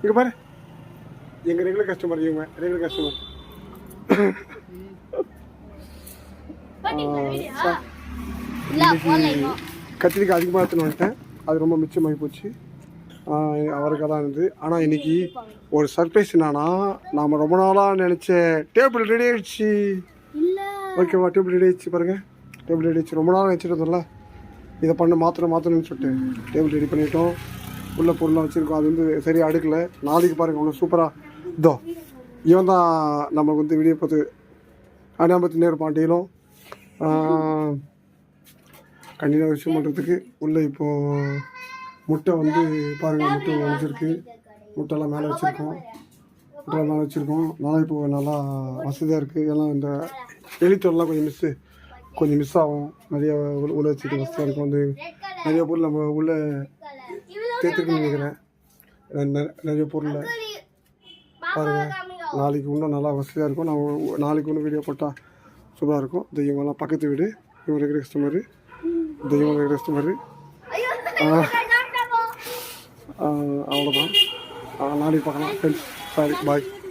இங்கே பாரு, எங்கள் ரெகுலர் கஸ்டமர், இவங்க ரெகுலர் கஸ்டமர். கத்திரிக்காய் அதிகமாக எடுத்துன்னு வந்துட்டேன், அது ரொம்ப மிச்சமாகி போச்சு. அவருக்கு தான் இருந்தது. ஆனால் இன்றைக்கி ஒரு சர்ப்ரைஸ் என்னன்னா, நாம் ரொம்ப நாளாக நினச்ச டேபிள் ரெடி ஆகிடுச்சு. ஓகேவா, டேபிள் ரெடி ஆகிடுச்சு பாருங்கள், டேபிள் ரெடி ஆகிடுச்சு. ரொம்ப நாளாக நினச்சிட்டு இருந்தோம்ல இதை மாற்றணும்னு சொல்லிட்டு டேபிள் ரெடி பண்ணிட்டோம். உள்ள பொருளாக வச்சுருக்கோம். அது வந்து சரியாக அடுக்கலை. நாளைக்கு பாருங்கள் அவ்வளோ சூப்பராக. இதோ இவன் தான் நம்மளுக்கு வந்து வீடியோ பார்த்து அனாமத்து நேரம் பாண்டியிலும் கண்டினியூ விஷயம் பண்ணுறதுக்கு உள்ளே இப்போது முட்டை வந்து பாருங்கள், முட்டை வச்சுருக்கு. முட்டைலாம் மேலே வச்சுருக்கோம், முட்டைலாம் மேலே வச்சுருக்கோம். நல்லா இப்போ நல்லா வசதியாக இருக்குது. எல்லாம் இந்த எலித்தொல்லாம் கொஞ்சம் மிஸ் ஆகும். நிறைய உள்ள வச்சுட்டு வசதியாக இருக்கும். வந்து நிறைய பொருள் நம்ம உள்ளே தேர்த்துக்குன்னு நினைக்கிறேன். நிறைய பொருள் பாருங்கள். நாளைக்கு இன்னும் நல்லா வசதியாக இருக்கும். நான் நாளைக்கு இன்னும் வீடியோ போட்டால் சூப்பராக இருக்கும். இவங்கெல்லாம் பக்கத்து வீடு, இவங்க ரெகுலர் கஸ்டமரு, இவங்க ரெகுலர் கஸ்டமரு. அவ்வளோதான், நாளைக்கு பார்க்கலாம் ஃப்ரெண்ட்ஸ். சாரி, பாய்.